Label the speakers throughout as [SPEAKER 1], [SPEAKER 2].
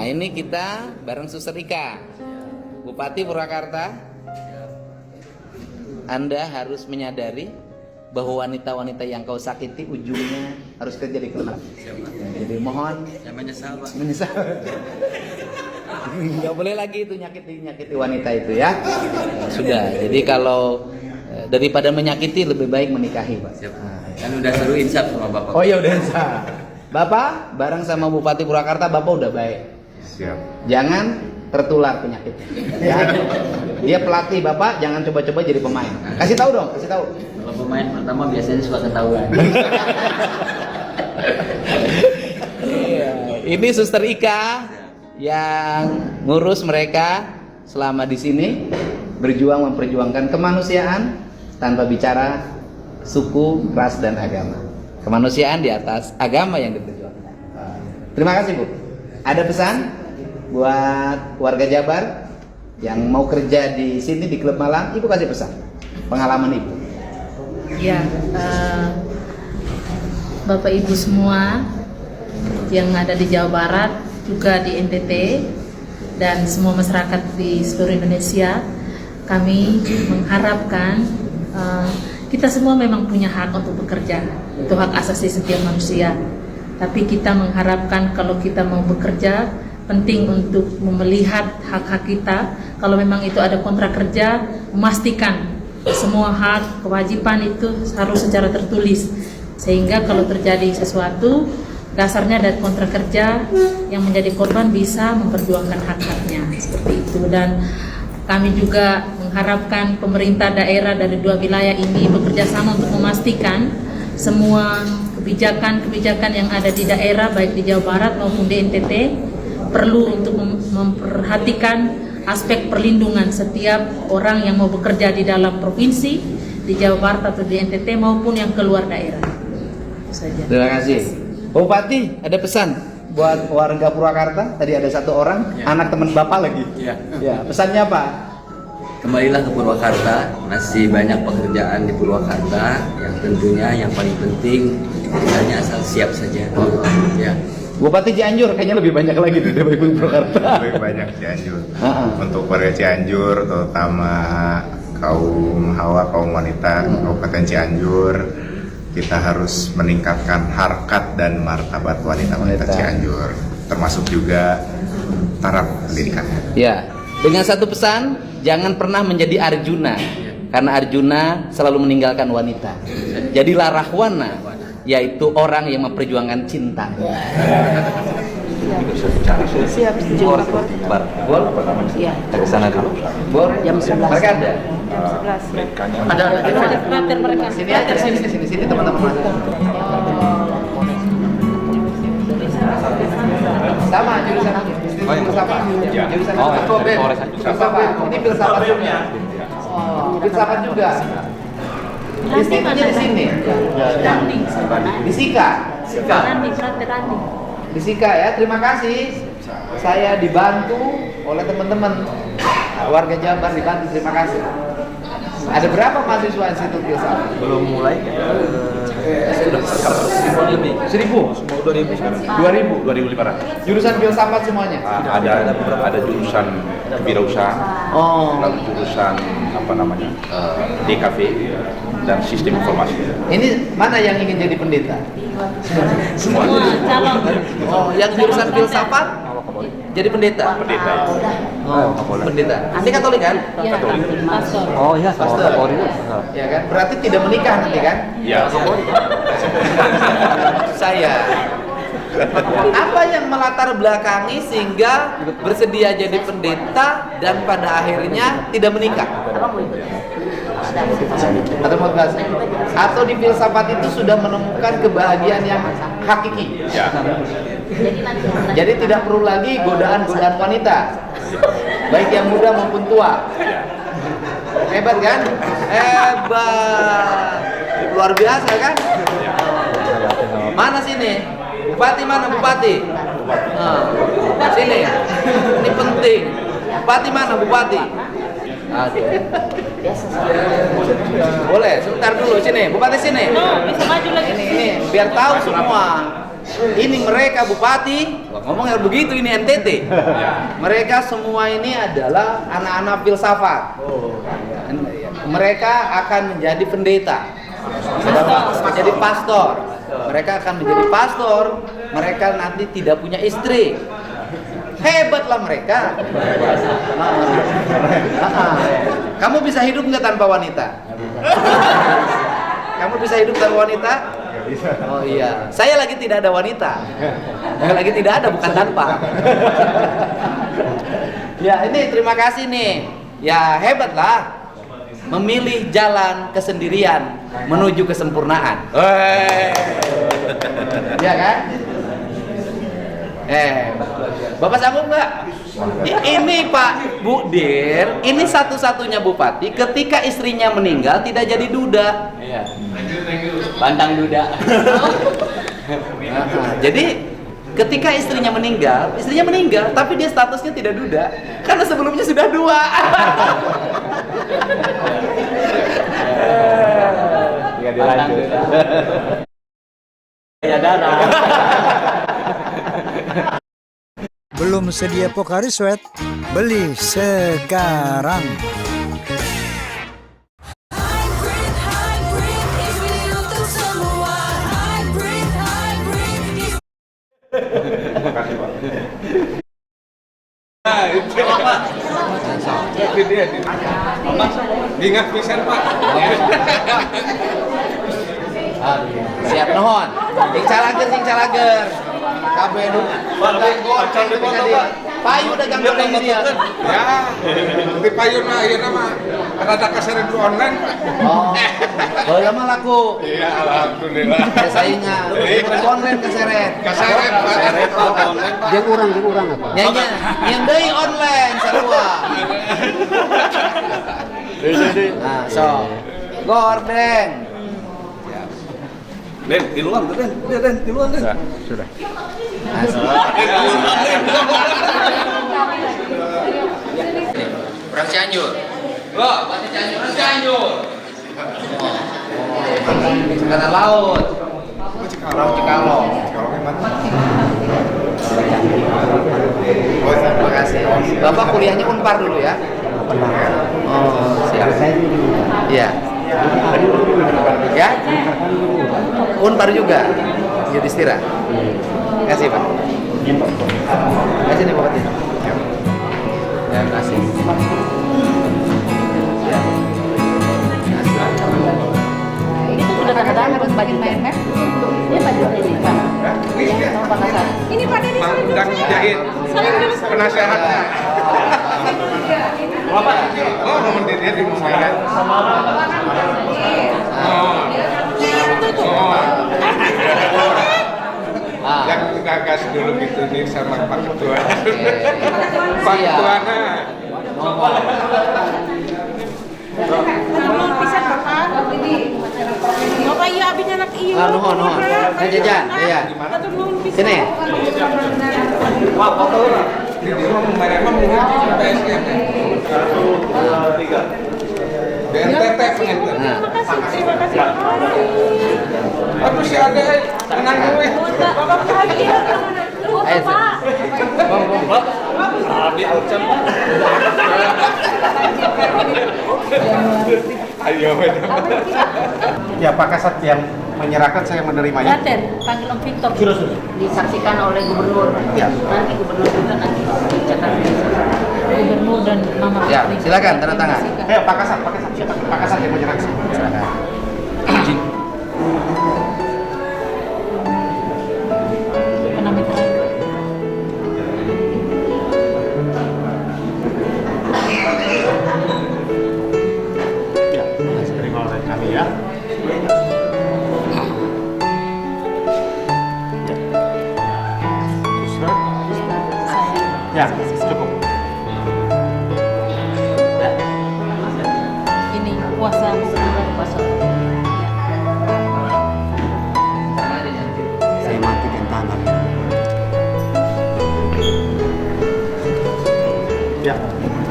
[SPEAKER 1] ini kita bareng Suster Ika, Bupati Purwakarta. Anda harus menyadari bahwa wanita-wanita yang kau sakiti ujungnya harus kerja di kelab. Jadi mohon.
[SPEAKER 2] Saya menyesal, Pak.
[SPEAKER 1] Menyesal. Nggak boleh lagi itu nyakiti wanita itu ya. Sudah. Jadi kalau daripada menyakiti lebih baik menikahi, Pak.
[SPEAKER 2] Siap. Kan udah seru insaf sama Bapak.
[SPEAKER 1] Oh iya udah insaf. Bapak bareng sama Bupati Purwakarta, Bapak udah baik.
[SPEAKER 3] Siap.
[SPEAKER 1] Jangan tertular penyakitnya. Ya. Dia pelatih Bapak, jangan coba-coba jadi pemain. Kasih tahu dong, kasih tahu.
[SPEAKER 2] Kalau pemain pertama biasanya suka ketahuan.
[SPEAKER 1] Iya. Ini Suster Ika yang ngurus mereka selama di sini, berjuang memperjuangkan kemanusiaan tanpa bicara suku, ras dan agama. Kemanusiaan di atas agama yang diperjuangkan. Terima kasih Bu. Ada pesan buat warga Jabar yang mau kerja di sini di Klub Malang? Ibu kasih pesan pengalaman Ibu.
[SPEAKER 4] Ya, Bapak Ibu semua yang ada di Jawa Barat, juga di NTT dan semua masyarakat di seluruh Indonesia, kami mengharapkan kita semua memang punya hak untuk bekerja, itu hak asasi setiap manusia. Tapi kita mengharapkan kalau kita mau bekerja, penting untuk melihat hak-hak kita. Kalau memang itu ada kontrak kerja, memastikan semua hak, kewajiban itu harus secara tertulis. Sehingga kalau terjadi sesuatu, dasarnya dari kontrak kerja, yang menjadi korban bisa memperjuangkan hak-haknya. Seperti itu. Dan kami juga mengharapkan pemerintah daerah dari dua wilayah ini bekerja sama untuk memastikan semua kebijakan-kebijakan yang ada di daerah, baik di Jawa Barat maupun di NTT, perlu untuk memperhatikan aspek perlindungan setiap orang yang mau bekerja di dalam provinsi, di Jawa Barat atau di NTT maupun yang keluar daerah. Itu saja.
[SPEAKER 1] Terima kasih. Bupati, ada pesan buat warga Purwakarta? Tadi ada satu orang,
[SPEAKER 2] Ya.
[SPEAKER 1] anak teman Bapak lagi.
[SPEAKER 2] Iya.
[SPEAKER 1] Ya, pesannya apa?
[SPEAKER 2] Kembalilah ke Purwakarta, masih banyak pekerjaan di Purwakarta yang tentunya yang paling penting hanya asal siap saja. Ya.
[SPEAKER 1] Bupati Cianjur kayaknya lebih banyak lagi daripada Purwakarta.
[SPEAKER 3] Lebih banyak Cianjur.
[SPEAKER 1] Ah.
[SPEAKER 3] Untuk warga Cianjur, terutama kaum hawa, kaum wanita Kabupaten Cianjur, kita harus meningkatkan harkat dan martabat wanita-wanita Cianjur, termasuk juga taraf pendidikannya.
[SPEAKER 1] Ya, dengan satu pesan, jangan pernah menjadi Arjuna, karena Arjuna selalu meninggalkan wanita. Jadilah Rahwana, yaitu orang yang memperjuangkan cinta.
[SPEAKER 4] Siap,
[SPEAKER 1] Bor,
[SPEAKER 4] Iya.
[SPEAKER 1] kita kesana dulu. Bor,
[SPEAKER 4] Jam 11.
[SPEAKER 1] Mereka ada.
[SPEAKER 4] Jam 11 ya.
[SPEAKER 1] Ada.
[SPEAKER 4] Frater mereka.
[SPEAKER 1] Sini aja, sini teman-teman. Sama jurusan filsafat. Jurusan filsafat. Ini filsafat juga. Oh, filsafat juga. Institutnya di sini. Di Sika.
[SPEAKER 4] Randi, Frater Randi.
[SPEAKER 1] Di Sika ya. Terima kasih. Saya dibantu oleh teman-teman warga Jabar, dibantu. Terima kasih. Ada berapa mahasiswa Institut Filsafat?
[SPEAKER 2] Belum mulai. Sudah lebih.
[SPEAKER 1] 1.000?
[SPEAKER 5] 2.000 sekarang.
[SPEAKER 1] 2.000?
[SPEAKER 5] 2.500.
[SPEAKER 1] Jurusan filsafat semuanya?
[SPEAKER 5] Ada jurusan kewirausahaan,
[SPEAKER 1] Oh.
[SPEAKER 5] lalu jurusan DKV dan sistem informasi.
[SPEAKER 1] Ini mana yang ingin jadi pendeta?
[SPEAKER 4] Semua calon.
[SPEAKER 1] Oh, yang jurusan filsafat jadi pendeta?
[SPEAKER 5] Pendeta ya.
[SPEAKER 1] Oh, pendeta. Ini Katolik kan?
[SPEAKER 4] Ya, pastor.
[SPEAKER 2] Oh iya,
[SPEAKER 1] Pastor. Ya kan? Berarti tidak menikah nanti kan?
[SPEAKER 5] Ya.
[SPEAKER 1] Saya. Apa yang melatar belakangi sehingga bersedia jadi pendeta dan pada akhirnya tidak menikah? Atau mau bahas? Atau di filsafat itu sudah menemukan kebahagiaan yang hakiki?
[SPEAKER 5] Ya.
[SPEAKER 1] Jadi tidak perlu lagi godaan-godaan wanita, baik yang muda maupun tua. Hebat kan? Hebat, luar biasa kan? Mana sini? Bupati mana Bupati? Sini. Ini penting. Bupati mana Bupati? Aduh. Boleh, sebentar dulu sini. Bupati sini.
[SPEAKER 4] Oh, bisa maju lagi.
[SPEAKER 1] Ini biar tahu semua. ini mereka bupati, ngomongnya begitu ini NTT. Mereka semua ini adalah anak-anak filsafat. Mereka akan menjadi pendeta, menjadi pastor. Mereka akan menjadi pastor. Mereka nanti tidak punya istri. Hebatlah mereka. Kamu bisa hidup nggak tanpa wanita? Kamu bisa hidup tanpa wanita? Oh iya, saya lagi tidak ada wanita. Lagi tidak ada, bukan tanpa. Ya ini terima kasih nih. Ya hebatlah. Memilih jalan kesendirian menuju kesempurnaan. Ya kan? Bapak sanggup nggak? Ini Pak Bu Dir, ini satu-satunya bupati ketika istrinya meninggal tidak jadi duda.
[SPEAKER 2] Iya. Pantang duda.
[SPEAKER 1] Jadi ketika istrinya meninggal tapi dia statusnya tidak duda karena sebelumnya sudah dua.
[SPEAKER 2] Nggak dilanjut. Ya darah.
[SPEAKER 6] Belum sedia Pocari Sweat? Beli sekarang.
[SPEAKER 5] Terima kasih Pak.
[SPEAKER 3] Ingat pisan Pak.
[SPEAKER 1] Siap nuhun. Sing calager. Kabeh nu payu dagang goreng dia.
[SPEAKER 3] Ya, di payun mah ayeuna mah rada kaseret ku online.
[SPEAKER 1] Oh. Baheula mah laku.
[SPEAKER 3] Iya, alhamdulillah.
[SPEAKER 1] Ya saingan. Online keseret.
[SPEAKER 3] Kaseret Pak.
[SPEAKER 6] Jeung urang apa?
[SPEAKER 1] Yang deui online sarua. Nah, so. Gordeng.
[SPEAKER 5] Den, di luar tuh Den. Den, di luar Den.
[SPEAKER 3] Sudah.
[SPEAKER 1] Orang Cianjur. Loh, pasti Cianjur. Orang Cianjur. Angkatan Laut. Orang Cikalong. Terima kasih. Bapak kuliahnya Unpar dulu ya? Oh, siap. Iya. Ya? Unpar juga. Yudhistira. Terima kasih Pak. Terima kasih nih Pak. Terima kasih.
[SPEAKER 7] Ini tuh udah kadang-kadang harus baju main map. Dia baju ini Pak. Sama Pak Kasar. Ini Pak Dedi saling dulu.
[SPEAKER 3] Jahit. Penasehatnya. Oh, dia di saya. Yang gagas dulu gitu nih sama Pak Ketua. Pak Ketuanya.
[SPEAKER 7] Belum bisa Bapak. Bapak iya abis anak iya.
[SPEAKER 1] Nuhun. Jajan. Sini.
[SPEAKER 3] Wah, foto lah. Di rumah memang mungkin PSM. BNTT pengen.
[SPEAKER 7] Terima kasih.
[SPEAKER 3] Aduh si ada dengan gue.
[SPEAKER 7] Bapak bahagia.
[SPEAKER 1] Ayo,
[SPEAKER 7] Pak.
[SPEAKER 3] Ayo. Ya Pak Kasat yang menyerahkan saya menerimanya.
[SPEAKER 7] Yaten, panggil Om Victor. Disaksikan oleh gubernur.
[SPEAKER 3] Ya.
[SPEAKER 7] Nanti gubernur juga nanti dicatat. Gubernur dan Mama
[SPEAKER 1] Ya,
[SPEAKER 7] Putri.
[SPEAKER 1] silakan tanda tangan.
[SPEAKER 3] Ayo Pak Kasat, siapa? Pak Kasat yang menyerahkan.
[SPEAKER 1] Silakan.
[SPEAKER 7] Penamit terakhir.
[SPEAKER 3] Ya, terima oleh kami ya. Ya, cukup.
[SPEAKER 7] Ini puasa bulan puasa.
[SPEAKER 6] Saya matikan tangan.
[SPEAKER 3] Ya,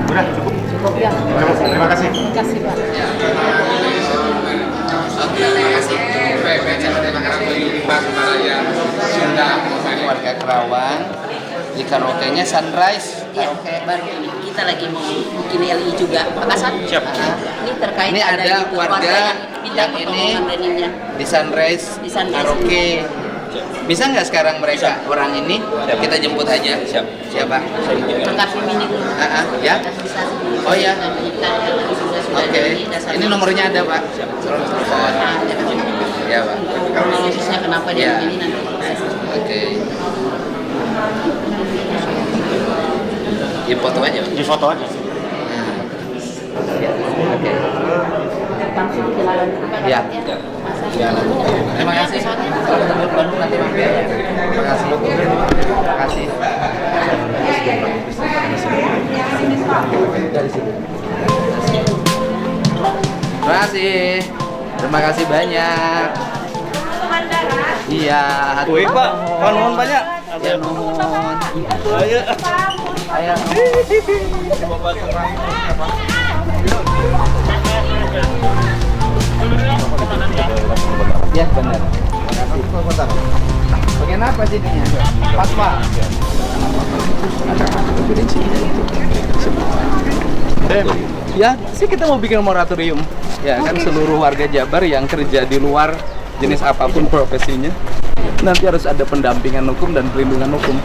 [SPEAKER 3] udah cukup.
[SPEAKER 7] Cukup ya.
[SPEAKER 3] Terima kasih.
[SPEAKER 7] Terima kasih Pak.
[SPEAKER 1] Terima kasih. Terima kasih. warga Kerawang. Di karaoke-nya Sunrise.
[SPEAKER 7] Ya, baru ini kita lagi mau bikin LI juga. Makassar. Siap. Ini terkait
[SPEAKER 1] Ini ada warga yang ini di Sunrise,
[SPEAKER 7] Di Sunrise.
[SPEAKER 1] karaoke. Bisa nggak sekarang mereka orang ini kita jemput aja? Siapa?
[SPEAKER 7] Lengkapi mini dulu.
[SPEAKER 1] Ya.
[SPEAKER 7] Bisa.
[SPEAKER 1] Oh ya.
[SPEAKER 7] Sudah
[SPEAKER 1] Oke. Ini nomornya ada Pak. Ya Pak.
[SPEAKER 7] kronologisnya kenapa dia
[SPEAKER 1] Ya.
[SPEAKER 7] begini nanti.
[SPEAKER 1] Oke. Di foto aja. Pak.
[SPEAKER 5] Di foto aja.
[SPEAKER 1] Ya. Oke.
[SPEAKER 7] Langsung jalan.
[SPEAKER 1] Ya. Terima kasih. Kalau ketemu di Bandung nanti mampir. Terima kasih. Terima kasih. Dari sini. Terima kasih. Terima kasih banyak. Iya.
[SPEAKER 5] Wih Pak, nuhun banyak.
[SPEAKER 1] Ya nuhun.
[SPEAKER 5] Ayo.
[SPEAKER 1] Ayo. Ya benar. Bagian apa sininya? Fatwa. Ya, sih kita mau bikin moratorium. Ya kan seluruh warga Jabar yang kerja di luar jenis apapun profesinya nanti harus ada pendampingan hukum dan perlindungan hukum.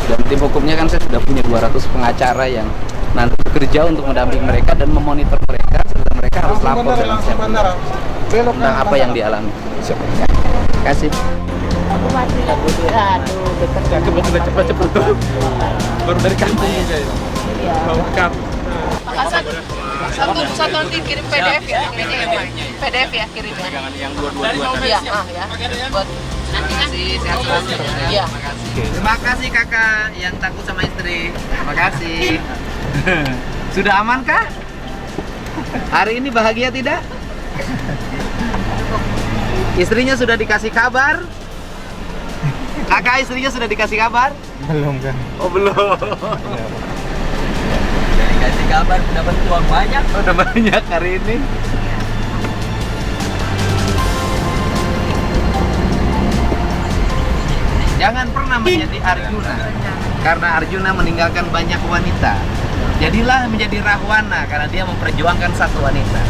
[SPEAKER 1] Dan tim hukumnya kan saya sudah punya 200 pengacara yang nanti bekerja untuk mendampingi mereka dan memonitor mereka serta mereka harus lapor dengan siapa tentang apa yang dialami. Ya. Kasih.
[SPEAKER 7] Aku mati. Aduh, dekat.
[SPEAKER 5] Sudah cepet-cepet tuh. Baru dari kantor aja ya. Lengkap.
[SPEAKER 7] Makassar. Satu nanti kirim PDF ya. PDF ya kirimnya.
[SPEAKER 5] Yang dua-dua.
[SPEAKER 7] Iya, ya. Buat nanti kan.
[SPEAKER 1] Sehat selalu.
[SPEAKER 7] Iya.
[SPEAKER 1] Terima kasih kakak yang takut sama istri. Terima kasih. Sudah aman kah? Hari ini bahagia tidak? Istrinya sudah dikasih kabar? Kakak istrinya sudah dikasih kabar?
[SPEAKER 6] Belum kan?
[SPEAKER 1] Oh belum.
[SPEAKER 2] Dikasih kabar dapat uang banyak.
[SPEAKER 1] Udah banyak hari ini. Jangan pernah menjadi Arjuna, karena Arjuna meninggalkan banyak wanita. Jadilah menjadi Rahwana karena dia memperjuangkan satu wanita.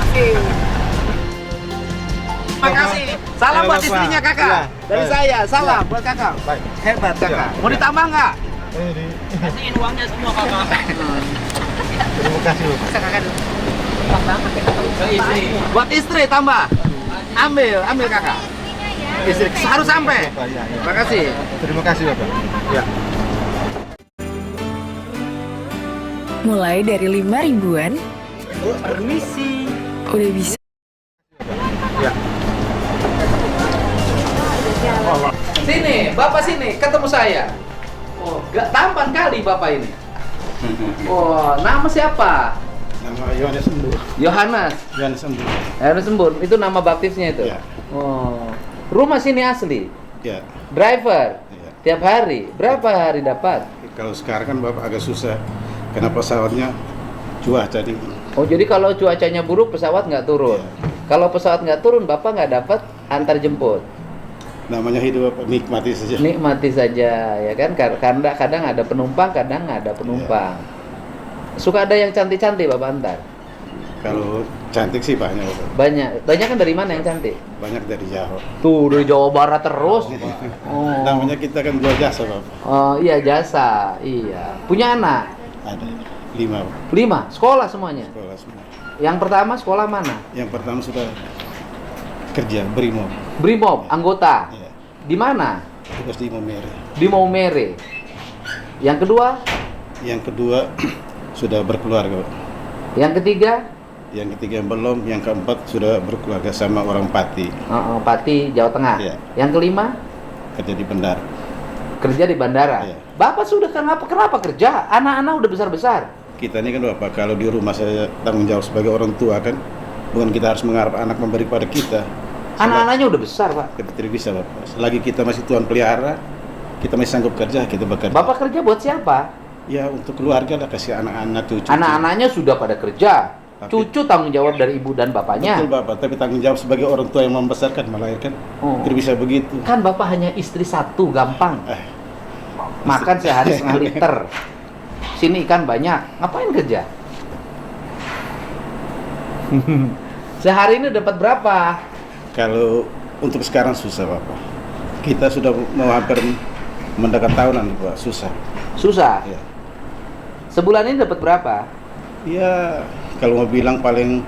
[SPEAKER 1] Terima kasih. Salam buat istrinya kakak. Dari saya, salam buat kakak. Hebat kakak. Mau ditambah nggak?
[SPEAKER 2] Kasihin uangnya semua kakak.
[SPEAKER 6] Terima kasih Bapak.
[SPEAKER 7] Bisa kakak dulu.
[SPEAKER 1] Buat istri tambah. Ambil kakak. Istri harus sampai. Terima kasih.
[SPEAKER 6] Terima kasih Bapak. Ya.
[SPEAKER 8] Mulai dari 5 ribuan,
[SPEAKER 6] Permisi.
[SPEAKER 8] udah bisa.
[SPEAKER 1] Sini, Bapak sini, ketemu saya. Oh, gak tampan kali Bapak ini. Oh, nama siapa?
[SPEAKER 6] Nama Yohanes Embur.
[SPEAKER 1] Yohanes.
[SPEAKER 6] Yohanes Embur.
[SPEAKER 1] Yohanes Embur, itu nama baptisnya itu?
[SPEAKER 6] Ya.
[SPEAKER 1] Oh. Rumah sini asli?
[SPEAKER 6] Ya.
[SPEAKER 1] Driver?
[SPEAKER 6] Ya.
[SPEAKER 1] Tiap hari? Berapa hari dapat?
[SPEAKER 6] Kalau sekarang kan Bapak agak susah karena pesawatnya cuaca nih.
[SPEAKER 1] Oh, jadi kalau cuacanya buruk pesawat nggak turun? Kalau pesawat nggak turun, Bapak nggak dapat antar jemput?
[SPEAKER 6] Namanya hidup Bapak, nikmati saja.
[SPEAKER 1] Nikmati saja, ya kan? Karena kadang ada penumpang, kadang nggak ada penumpang. Suka ada yang cantik-cantik Bapak antar?
[SPEAKER 6] Kalau cantik sih banyak Bapak.
[SPEAKER 1] Banyak kan dari mana yang cantik?
[SPEAKER 6] Banyak dari Jawa.
[SPEAKER 1] Tuh dari Jawa Barat terus. Oh.
[SPEAKER 6] Namanya kita kan jual jasa Bapak.
[SPEAKER 1] Oh iya jasa, iya. Punya anak?
[SPEAKER 6] Ada 5 Bapak.
[SPEAKER 1] 5, sekolah semuanya.
[SPEAKER 6] Sekolah semua.
[SPEAKER 1] Yang pertama sekolah mana?
[SPEAKER 6] Yang pertama sudah kerja Brimob.
[SPEAKER 1] Brimob, anggota.
[SPEAKER 6] Ya.
[SPEAKER 1] Di mana?
[SPEAKER 6] Tugas di Momere.
[SPEAKER 1] Di Maumere. Yang kedua?
[SPEAKER 6] Yang kedua sudah berkeluarga Bapak.
[SPEAKER 1] Yang ketiga?
[SPEAKER 6] Yang ketiga belum, yang keempat sudah berkeluarga sama orang Pati,
[SPEAKER 1] Pati, Jawa Tengah.
[SPEAKER 6] Iya.
[SPEAKER 1] Yang kelima?
[SPEAKER 6] kerja di bandara.
[SPEAKER 1] Kerja di bandara.
[SPEAKER 6] Iya.
[SPEAKER 1] Bapak sudah kenapa kerja? Anak-anak udah besar-besar.
[SPEAKER 6] Kita ini kan Bapak, kalau di rumah saya tanggung jawab sebagai orang tua kan, bukan kita harus mengharap anak memberi pada kita.
[SPEAKER 1] Anak-anaknya udah besar, Pak.
[SPEAKER 6] Kita tidak bisa Bapak. Selagi kita masih tuan pelihara, kita masih sanggup kerja, kita bekerja.
[SPEAKER 1] Bapak kerja buat siapa?
[SPEAKER 6] Ya untuk keluarga lah, kasih anak-anak cucu.
[SPEAKER 1] Anak-anaknya sudah pada kerja.
[SPEAKER 6] Tapi-
[SPEAKER 1] Cucu tanggung jawab dari ibu dan bapaknya.
[SPEAKER 6] Betul Bapak, tapi tanggung jawab sebagai orang tua yang membesarkan, melahirkan,
[SPEAKER 1] Oh.
[SPEAKER 6] tidak bisa begitu.
[SPEAKER 1] Kan Bapak hanya istri satu, gampang. Makan sehari 1,5 liter. Sini ikan banyak. Ngapain kerja? Sehari ini dapat berapa?
[SPEAKER 6] Kalau untuk sekarang susah Bapak. Kita sudah mau hampir mendekat tahunan Pak, susah.
[SPEAKER 1] Susah.
[SPEAKER 6] Ya.
[SPEAKER 1] Sebulan ini dapat berapa?
[SPEAKER 6] Ya kalau mau bilang paling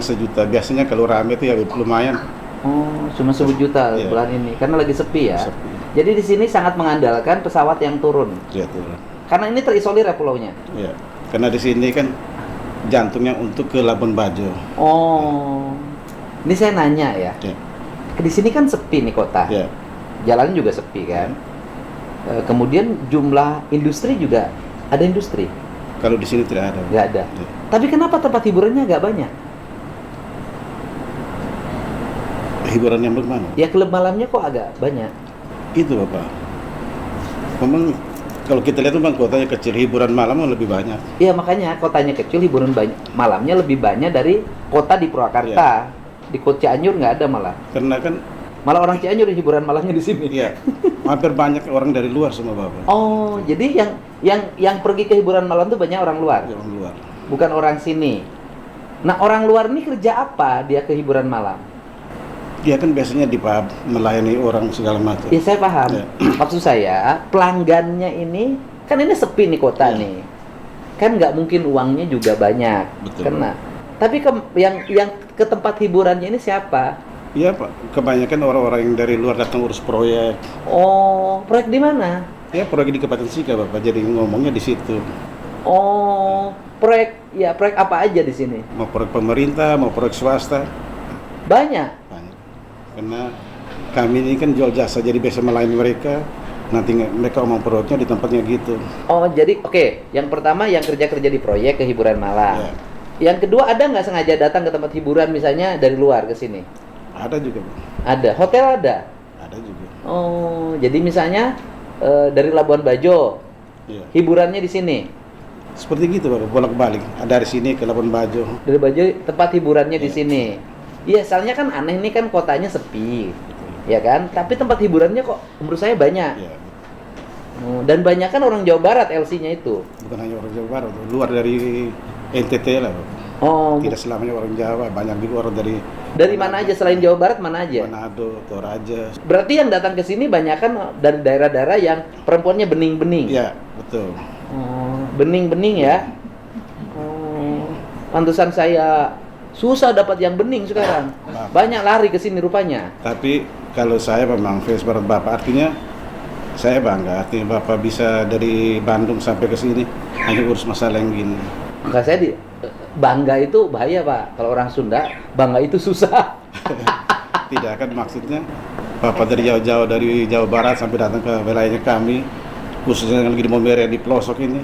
[SPEAKER 6] sejuta. Biasanya kalau rame itu ya lumayan.
[SPEAKER 1] Oh, cuma 10 juta
[SPEAKER 6] Iya.
[SPEAKER 1] bulan ini karena lagi sepi ya.
[SPEAKER 6] Sepi.
[SPEAKER 1] Jadi di sini sangat mengandalkan pesawat yang turun.
[SPEAKER 6] Ya tuh.
[SPEAKER 1] Karena ini terisolir ya pulaunya.
[SPEAKER 6] Ya. Karena di sini kan jantungnya untuk ke Labuan Bajo.
[SPEAKER 1] Oh. Ini saya nanya ya.
[SPEAKER 6] Ya.
[SPEAKER 1] Di sini kan sepi nih kota.
[SPEAKER 6] Ya.
[SPEAKER 1] Jalan juga sepi kan. Kemudian jumlah industri juga ada industri.
[SPEAKER 6] Kalau di sini tidak ada.
[SPEAKER 1] Nggak ada.
[SPEAKER 6] Ya.
[SPEAKER 1] Tapi kenapa tempat hiburannya nggak banyak?
[SPEAKER 6] Hiburan yang bagaimana?
[SPEAKER 1] Ya klub malamnya kok agak banyak.
[SPEAKER 6] Itu Bapak. Memang kalau kita lihat memang kotanya kecil, hiburan malam lebih banyak.
[SPEAKER 1] Iya makanya kotanya kecil, hiburan malamnya lebih banyak dari kota di Purwakarta. Di Kota Cianjur nggak ada malah.
[SPEAKER 6] Karena kan
[SPEAKER 1] Malah orang Cianjur hiburan malamnya di sini.
[SPEAKER 6] ya hampir banyak orang dari luar semua Bapak.
[SPEAKER 1] Oh, jadi yang pergi ke hiburan malam tuh banyak orang luar,
[SPEAKER 6] Orang luar.
[SPEAKER 1] bukan orang sini. Nah, orang luar ini kerja apa dia ke hiburan malam?
[SPEAKER 6] Dia kan biasanya di pub melayani orang segala macam.
[SPEAKER 1] Ya saya paham.
[SPEAKER 6] Ya.
[SPEAKER 1] Maksud saya pelanggannya ini kan ini sepi nih kota
[SPEAKER 6] Ya.
[SPEAKER 1] nih. Kan nggak mungkin uangnya juga banyak.
[SPEAKER 6] Betul.
[SPEAKER 1] Kena. Tapi yang ke tempat hiburannya ini siapa?
[SPEAKER 6] Iya Pak, kebanyakan orang-orang yang dari luar datang urus proyek.
[SPEAKER 1] Oh, proyek di mana?
[SPEAKER 6] Ya proyek di Kabupaten Sika Bapak, jadi ngomongnya di situ.
[SPEAKER 1] Oh, proyek apa aja di sini?
[SPEAKER 6] Mau proyek pemerintah, mau proyek swasta,
[SPEAKER 1] Banyak.
[SPEAKER 6] banyak. Karena kami ini kan jual jasa, jadi biasa melayani mereka. Nanti mereka omong proyeknya di tempatnya gitu.
[SPEAKER 1] Oh, jadi oke. Yang pertama yang kerja di proyek ke hiburan malam.
[SPEAKER 6] Ya.
[SPEAKER 1] Yang kedua ada nggak sengaja datang ke tempat hiburan misalnya dari luar ke sini?
[SPEAKER 6] Ada juga Pak,
[SPEAKER 1] Ada. Hotel ada.
[SPEAKER 6] ada juga.
[SPEAKER 1] Oh, jadi misalnya dari Labuan Bajo,
[SPEAKER 6] Iya.
[SPEAKER 1] hiburannya di sini.
[SPEAKER 6] Seperti gitu Bapak, bolak-balik. Dari sini ke Labuan Bajo.
[SPEAKER 1] Dari Bajo tempat hiburannya di
[SPEAKER 6] Iya.
[SPEAKER 1] sini. Iya, soalnya kan aneh ini kan kotanya sepi. Ya kan? Tapi tempat hiburannya kok menurut saya banyak.
[SPEAKER 6] Iya.
[SPEAKER 1] Dan banyak kan orang Jawa Barat LC-nya itu.
[SPEAKER 6] Bukan hanya orang Jawa Barat, luar dari NTT lah Bapak.
[SPEAKER 1] Oh,
[SPEAKER 6] Tidak selamanya orang Jawa, banyak juga orang
[SPEAKER 1] dari mana aja selain Jawa Barat mana aja?
[SPEAKER 6] Manado, Toraja.
[SPEAKER 1] Berarti yang datang ke sini banyak kan dari daerah-daerah yang perempuannya bening-bening.
[SPEAKER 6] Iya, betul.
[SPEAKER 1] Oh, bening-bening ya. Oh, pantesan saya susah dapat yang bening sekarang. Banyak lari ke sini rupanya.
[SPEAKER 6] Tapi kalau saya memang fans berat Bapak, artinya saya bangga. Artinya Bapak bisa dari Bandung sampai ke sini hanya urus masalah yang gini.
[SPEAKER 1] Maka saya bangga itu bahaya Pak. Kalau orang Sunda, bangga itu susah.
[SPEAKER 6] Tidak kan maksudnya Bapak dari jauh-jauh dari Jawa Barat sampai datang ke wilayahnya kami, khususnya yang lagi di Momere di pelosok ini,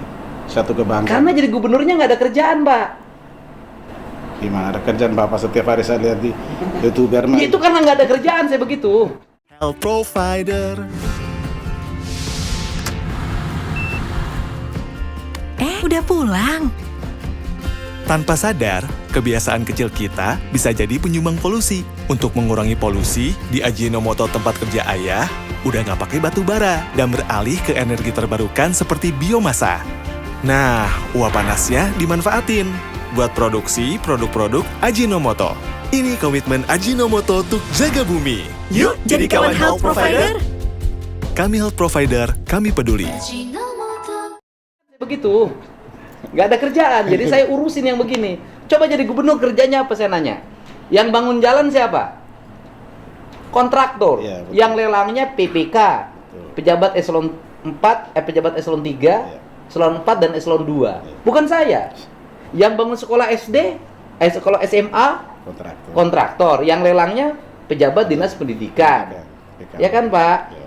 [SPEAKER 6] satu kebanggaan.
[SPEAKER 1] Karena jadi gubernurnya nggak ada kerjaan Pak.
[SPEAKER 6] Gimana ada kerjaan Bapak setiap hari saya lihat di YouTuber mah.
[SPEAKER 1] Ya, itu karena nggak ada kerjaan saya begitu.
[SPEAKER 9] Health provider.
[SPEAKER 8] Udah pulang?
[SPEAKER 9] Tanpa sadar, kebiasaan kecil kita bisa jadi penyumbang polusi. Untuk mengurangi polusi, di Ajinomoto tempat kerja ayah, udah nggak pakai batu bara dan beralih ke energi terbarukan seperti biomasa. Nah, uap panasnya dimanfaatin buat produksi produk-produk Ajinomoto. Ini komitmen Ajinomoto untuk jaga bumi. Yuk, jadi kawan health provider. Kami health provider, kami peduli.
[SPEAKER 1] Begitu. Nggak ada kerjaan, jadi saya urusin yang begini. Coba jadi gubernur kerjanya apa saya nanya? Yang bangun jalan siapa? Kontraktor.
[SPEAKER 6] Iya, betul.
[SPEAKER 1] Yang lelangnya PPK. Pejabat eselon 4, pejabat eselon 3,
[SPEAKER 6] Iya.
[SPEAKER 1] eselon 4 dan eselon 2. Bukan saya. Yang bangun sekolah SD, sekolah SMA,
[SPEAKER 6] Kontraktor.
[SPEAKER 1] kontraktor. Yang lelangnya pejabat dinas pendidikan.
[SPEAKER 6] PK.
[SPEAKER 1] Ya kan Pak?
[SPEAKER 6] Ya.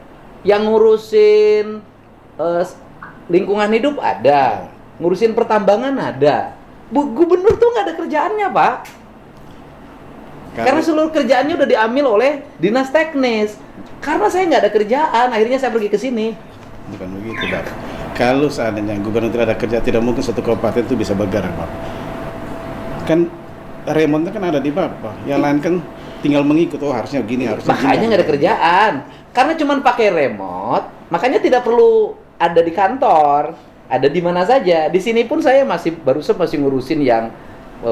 [SPEAKER 1] Yang ngurusin lingkungan hidup ada, ngurusin pertambangan ada. Gubernur tuh nggak ada kerjaannya Pak, karena seluruh kerjaannya udah diambil oleh dinas teknis. Karena saya nggak ada kerjaan, akhirnya saya pergi ke sini.
[SPEAKER 6] Bukan begitu, Pak. Kalau seandainya gubernur tidak ada kerja, tidak mungkin satu kabupaten itu bisa bergerak, Pak. Kan remontnya kan ada di Bapak. Yang lain kan tinggal mengikut, oh harusnya gini, harusnya gini.
[SPEAKER 1] Makanya nggak ada kerjaan. Karena cuma pakai remote, makanya tidak perlu ada di kantor, ada di mana saja. Di sini pun saya masih ngurusin yang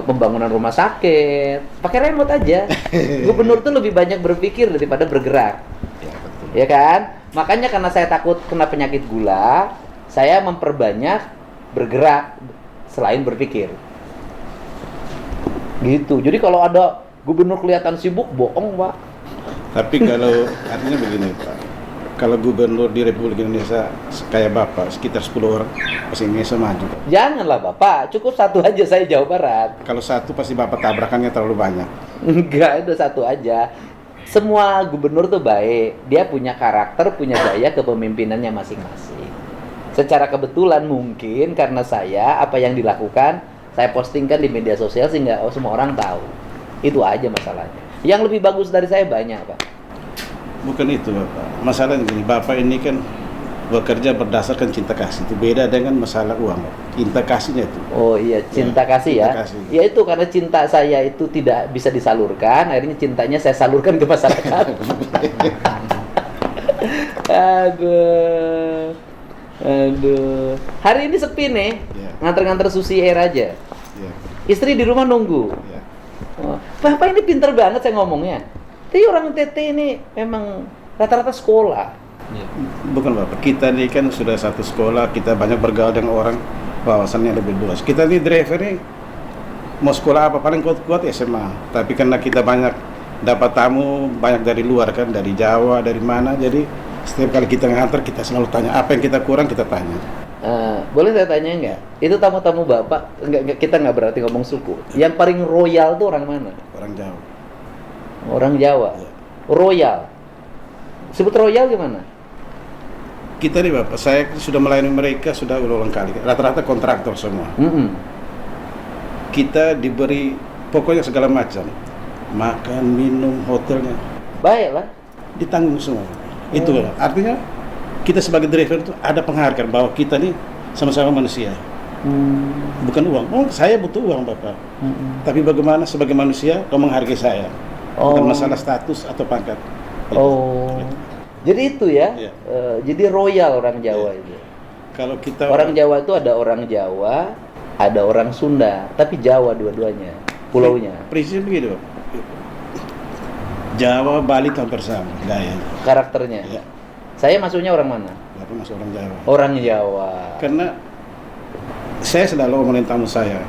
[SPEAKER 1] pembangunan rumah sakit. Pakai remote aja. Gubernur tuh lebih banyak berpikir daripada bergerak. Ya kan? Makanya karena saya takut kena penyakit gula, saya memperbanyak bergerak selain berpikir. Gitu. Jadi kalau ada gubernur kelihatan sibuk, bohong, Pak.
[SPEAKER 6] Tapi kalau artinya begini, Pak. Kalau gubernur di Republik Indonesia kayak Bapak, sekitar 10 orang, pasti Indonesia maju, Pak.
[SPEAKER 1] Janganlah, Bapak. Cukup satu aja, saya Jawa Barat.
[SPEAKER 6] Kalau satu pasti Bapak tabrakannya terlalu banyak.
[SPEAKER 1] Enggak, itu satu aja. Semua gubernur tuh baik. Dia punya karakter, punya gaya kepemimpinannya masing-masing. Secara kebetulan mungkin karena saya, apa yang dilakukan, saya postingkan di media sosial sehingga semua orang tahu. Itu aja masalahnya. Yang lebih bagus dari saya banyak, Pak.
[SPEAKER 6] Bukan itu, Bapak. Masalahnya gini, Bapak ini kan bekerja berdasarkan cinta kasih. Itu beda dengan masalah uang, Bapak. Cinta kasihnya itu.
[SPEAKER 1] Oh iya, cinta kasih ya.
[SPEAKER 6] Cinta kasih.
[SPEAKER 1] Ya itu karena cinta saya itu tidak bisa disalurkan, akhirnya cintanya saya salurkan ke masyarakat. Aduh. Hari ini sepi nih.
[SPEAKER 6] Ya.
[SPEAKER 1] Nganter-nganter Susi Air aja.
[SPEAKER 6] Ya.
[SPEAKER 1] Istri di rumah nunggu.
[SPEAKER 6] Ya.
[SPEAKER 1] Oh, Bapak ini pinter banget saya ngomongnya. Tapi orang TT ini memang rata-rata sekolah.
[SPEAKER 6] Bukan, Bapak, kita ini kan sudah satu sekolah, kita banyak bergaul dengan orang, wawasannya lebih luas. Kita ini driver nih, mau sekolah apa, paling kuat-kuat SMA. Tapi karena kita banyak dapat tamu, banyak dari luar kan, dari Jawa, dari mana, jadi setiap kali kita ngantar, kita selalu tanya, apa yang kita kurang, kita tanya.
[SPEAKER 1] Boleh saya tanya nggak? Itu tamu-tamu Bapak, kita nggak berarti ngomong suku. Yang paling royal tuh orang mana?
[SPEAKER 6] Orang Jawa.
[SPEAKER 1] Orang Jawa.
[SPEAKER 6] Ya.
[SPEAKER 1] Royal. Sebut royal gimana?
[SPEAKER 6] Kita nih, Bapak, saya sudah melayani mereka sudah berulang kali. Rata-rata kontraktor semua. Kita diberi pokoknya segala macam. Makan, minum, hotelnya.
[SPEAKER 1] Baiklah.
[SPEAKER 6] Ditanggung semua. Itu artinya kita sebagai driver itu ada penghargaan bahwa kita nih sama-sama manusia. Bukan uang. Oh, saya butuh uang, Bapak. Tapi bagaimana sebagai manusia kau menghargai saya? Bukan masalah status atau pangkat.
[SPEAKER 1] Jadi itu ya.
[SPEAKER 6] Iya.
[SPEAKER 1] Jadi royal orang Jawa itu.
[SPEAKER 6] Kalau kita
[SPEAKER 1] Orang Jawa itu ada orang Jawa, ada orang Sunda, tapi Jawa dua-duanya, pulaunya.
[SPEAKER 6] prinsip begitu, Bapak. Jawa, Bali hampir sama gaya.
[SPEAKER 1] Karakternya.
[SPEAKER 6] Ya.
[SPEAKER 1] Saya masuknya orang mana?
[SPEAKER 6] Bapak masuk orang Jawa.
[SPEAKER 1] Orang Jawa.
[SPEAKER 6] Karena saya selalu ngomongin tamu saya.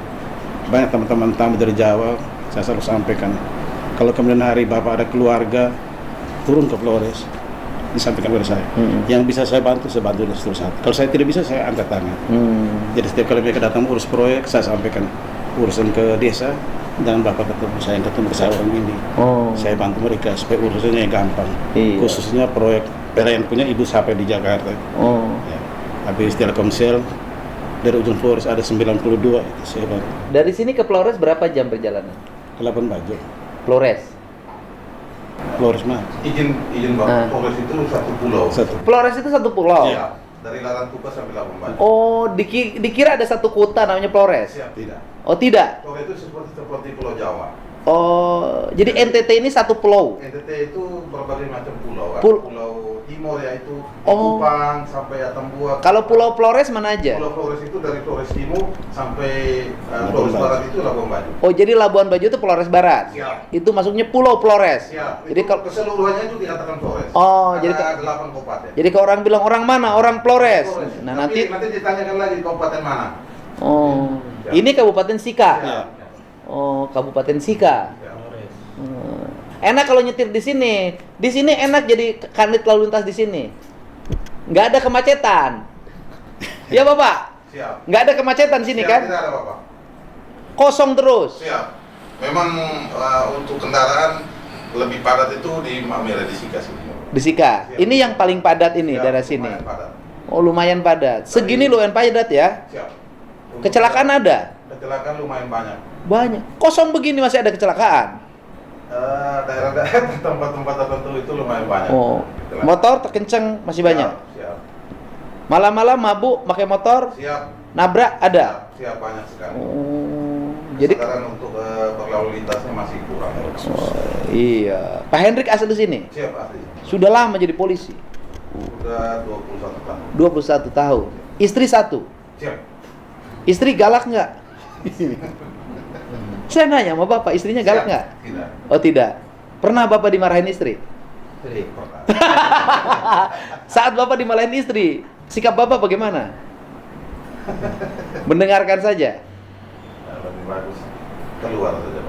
[SPEAKER 6] Banyak teman-teman tamu dari Jawa, saya selalu sampaikan. Kalau kemudian hari Bapak ada keluarga, turun ke Flores, disampaikan kepada saya. Yang bisa saya bantu terus. Kalau saya tidak bisa, saya angkat tangan. Jadi setiap kali mereka datang urus proyek, saya sampaikan urusan ke desa, dan Bapak ketemu saya yang ketemu ke saya orang ini. Saya bantu mereka supaya urusannya gampang.
[SPEAKER 1] Iya.
[SPEAKER 6] Khususnya proyek PLN punya Ibu sampai di Jakarta. Ya. Habis Telkomsel dari ujung Flores ada 92 itu saya bantu.
[SPEAKER 1] Dari sini ke Flores berapa jam perjalanan?
[SPEAKER 6] Ke Labuan Bajo.
[SPEAKER 1] Flores.
[SPEAKER 6] Flores mah.
[SPEAKER 3] Izin Bapak, Flores itu satu pulau.
[SPEAKER 6] Satu.
[SPEAKER 1] Flores itu satu pulau.
[SPEAKER 3] Iya, dari Larantuka sampai Labuan Bajo.
[SPEAKER 1] Oh, dikira ada satu kota namanya Flores.
[SPEAKER 3] Siap, tidak.
[SPEAKER 1] Oh, tidak.
[SPEAKER 3] Flores itu seperti Pulau Jawa.
[SPEAKER 1] Oh, jadi NTT ini satu pulau.
[SPEAKER 3] NTT itu berbagai macam pulau. Ada
[SPEAKER 1] Pul-
[SPEAKER 3] pulau Timur yaitu
[SPEAKER 1] Oh.
[SPEAKER 3] Kupang sampai Atambua.
[SPEAKER 1] Kalau Pulau Flores mana aja?
[SPEAKER 3] Pulau Flores itu dari Flores Timur sampai
[SPEAKER 6] Labuan
[SPEAKER 3] Flores
[SPEAKER 6] Bajo.
[SPEAKER 3] Barat itu Labuan Bajo.
[SPEAKER 1] Oh, jadi Labuan Bajo itu Flores Barat.
[SPEAKER 3] Siap.
[SPEAKER 1] Itu masuknya Pulau Flores.
[SPEAKER 3] Siap.
[SPEAKER 1] Jadi
[SPEAKER 3] Itu
[SPEAKER 1] kalau
[SPEAKER 3] keseluruhannya itu dikatakan Flores.
[SPEAKER 1] Oh,
[SPEAKER 3] ada
[SPEAKER 1] jadi
[SPEAKER 3] 8 kabupaten.
[SPEAKER 1] jadi kalau orang bilang orang mana? Orang Flores.
[SPEAKER 3] Flores.
[SPEAKER 1] Nah,
[SPEAKER 3] Tapi
[SPEAKER 1] nanti
[SPEAKER 3] ditanyakan lagi kabupaten mana.
[SPEAKER 1] oh,
[SPEAKER 3] Ya.
[SPEAKER 1] ini Kabupaten Sika.
[SPEAKER 3] Siap.
[SPEAKER 1] Oh, Kabupaten Sika.
[SPEAKER 3] Siap.
[SPEAKER 1] Enak kalau nyetir di sini. Di sini enak jadi kanit lalu lintas di sini. Nggak ada kemacetan. Ya, Bapak?
[SPEAKER 3] Siap.
[SPEAKER 1] Nggak ada kemacetan sini
[SPEAKER 3] Siap,
[SPEAKER 1] kan?
[SPEAKER 3] Tidak ada Bapak.
[SPEAKER 1] Kosong terus.
[SPEAKER 3] Siap. Memang untuk kendaraan lebih padat itu di Mamere di Sika sini.
[SPEAKER 1] Di Sika.
[SPEAKER 3] Siap.
[SPEAKER 1] Ini yang paling padat ini
[SPEAKER 3] Siap,
[SPEAKER 1] daerah sini.
[SPEAKER 3] lumayan padat.
[SPEAKER 1] Oh, lumayan padat. Segini lumayan padat ya.
[SPEAKER 3] Siap. Untuk
[SPEAKER 1] Kecelakaan ada?
[SPEAKER 3] Kecelakaan lumayan banyak.
[SPEAKER 1] Banyak. Kosong begini masih ada kecelakaan.
[SPEAKER 3] Daerah-daerah tempat-tempat tertentu itu lumayan banyak.
[SPEAKER 1] Oh,
[SPEAKER 3] Kecelakaan.
[SPEAKER 1] motor terkenceng masih banyak.
[SPEAKER 3] Siap.
[SPEAKER 1] Malam-malam mabuk pakai motor,
[SPEAKER 3] Siap.
[SPEAKER 1] nabrak ada.
[SPEAKER 3] Siap banyak sekali.
[SPEAKER 1] Oh, jadi
[SPEAKER 3] Sekarang untuk berlalu lintasnya masih kurang.
[SPEAKER 1] iya. Pak Hendrik asal di sini.
[SPEAKER 3] Siap asli.
[SPEAKER 1] Sudah lama jadi polisi.
[SPEAKER 6] Udah 21 tahun.
[SPEAKER 1] 21 tahun. Istri 1.
[SPEAKER 6] Siap.
[SPEAKER 1] Istri galak nggak? Saya nanya sama Bapak, istrinya galak nggak?
[SPEAKER 6] Tidak.
[SPEAKER 1] Oh tidak. Pernah Bapak dimarahin istri?
[SPEAKER 6] Pernah.
[SPEAKER 1] Saat Bapak dimarahin istri, sikap Bapak bagaimana? Mendengarkan saja.
[SPEAKER 6] Lebih bagus keluar saja.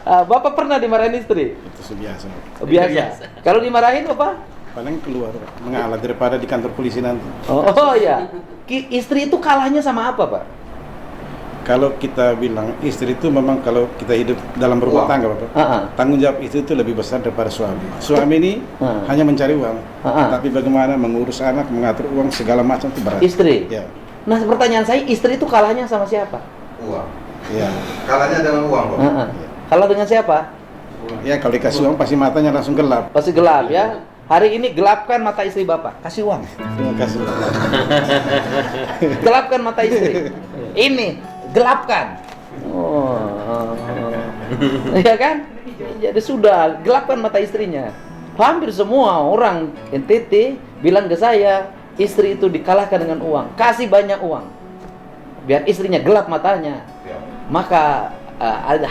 [SPEAKER 1] Bapak pernah dimarahin istri?
[SPEAKER 6] Itu biasa.
[SPEAKER 1] Biasa. Kalau dimarahin Bapak?
[SPEAKER 6] Paling keluar mengalah daripada di kantor polisi nanti.
[SPEAKER 1] Oh ya. Istri itu kalahnya sama apa, Pak?
[SPEAKER 6] Kalau kita bilang istri itu memang kalau kita hidup dalam berumah tangga, Bapak, tanggung jawab itu lebih besar daripada suami. Suami ini hanya mencari uang, tapi bagaimana mengurus anak, mengatur uang segala macam itu berat.
[SPEAKER 1] Istri.
[SPEAKER 6] Ya.
[SPEAKER 1] Nah, pertanyaan saya, istri itu kalahnya sama siapa?
[SPEAKER 3] Uang.
[SPEAKER 6] Ya.
[SPEAKER 3] Kalahnya dengan uang, Pak.
[SPEAKER 1] Kalah dengan siapa?
[SPEAKER 6] Ya, kalau dikasih uang pasti matanya langsung gelap.
[SPEAKER 1] Pasti gelap ya. Hari ini gelapkan mata istri Bapak, kasih uang.
[SPEAKER 6] Terima kasih.
[SPEAKER 1] Gelapkan mata istri. Ini gelapkan. Ya kan? Jadi sudah gelapkan mata istrinya. Hampir semua orang NTT bilang ke saya, istri itu dikalahkan dengan uang. Kasih banyak uang, biar istrinya gelap matanya. Maka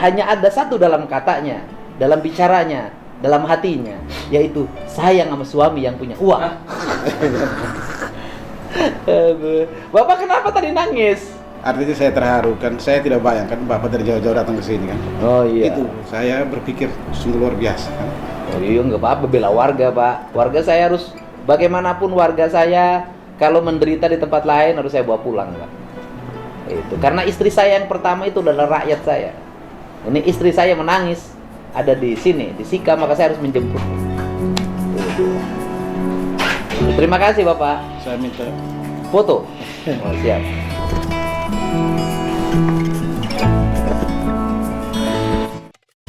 [SPEAKER 1] hanya ada satu dalam katanya, dalam bicaranya, dalam hatinya, yaitu sayang sama suami yang punya uang. Bapak kenapa tadi nangis?
[SPEAKER 6] Artinya saya terharu kan, saya tidak bayangkan Bapak dari jauh-jauh datang ke sini kan.
[SPEAKER 1] Oh iya.
[SPEAKER 6] Itu saya berpikir sungguh luar biasa kan.
[SPEAKER 1] Oh iya, nggak apa-apa, bela warga Pak. Warga saya harus, bagaimanapun warga saya kalau menderita di tempat lain harus saya bawa pulang Pak. Itu karena istri saya yang pertama itu adalah rakyat saya. Ini istri saya menangis ada di sini, di Sika, maka saya harus menjemput. Terima kasih Bapak.
[SPEAKER 6] Saya minta
[SPEAKER 1] Foto. Oh, siap.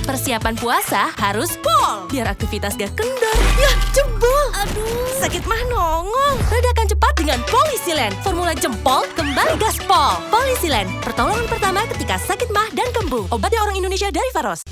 [SPEAKER 8] Persiapan puasa harus pol biar aktivitas gak kendor. Yah, jebol. Aduh, sakit mah nongol. Redakan cepat dengan Polisilen. Formula jempol kembali gaspol. Polisilen, pertolongan pertama ketika sakit mah dan kembung. Obatnya orang Indonesia dari Faros.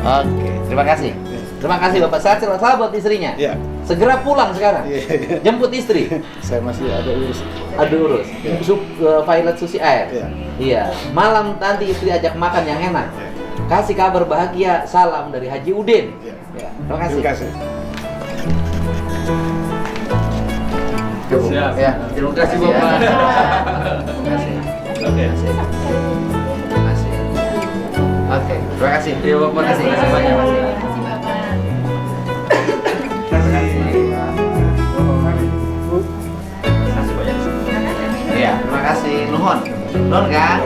[SPEAKER 1] Oke, terima kasih. Terima kasih Bapak. Salam buat istrinya.
[SPEAKER 6] Iya.
[SPEAKER 1] Segera pulang sekarang.
[SPEAKER 6] Iya.
[SPEAKER 1] Jemput istri.
[SPEAKER 6] Saya masih ada urus.
[SPEAKER 1] Ada urus. Violet Susi Air.
[SPEAKER 6] Iya.
[SPEAKER 1] Iya. Malam nanti istri ajak makan yang enak.
[SPEAKER 6] Iya.
[SPEAKER 1] Kasih kabar bahagia. Salam dari Haji Udin.
[SPEAKER 6] Iya.
[SPEAKER 1] Ya. Terima kasih.
[SPEAKER 6] Terima kasih.
[SPEAKER 5] Siap.
[SPEAKER 1] Ya. Terima kasih Bapak. Terima kasih.
[SPEAKER 5] Oke.
[SPEAKER 1] Terima kasih. Oke, terima kasih.
[SPEAKER 5] Iya, Bapak.
[SPEAKER 1] Terima kasih banyak. Iya, terima kasih. Nuhun. Nuhun kan?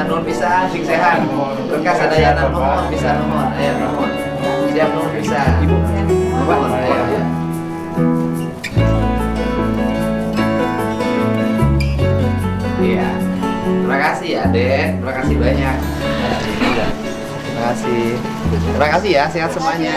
[SPEAKER 1] Nuhun bisa, sing sehat. Berkas sadayana nuhun bisa nuhun. Ayo nuhun. Siap nuhun bisa. Ibu. Nuhun. Ayo. Iya. Terima kasih ya, Dek. Terima kasih banyak. Terima kasih. Terima kasih ya, sehat semuanya.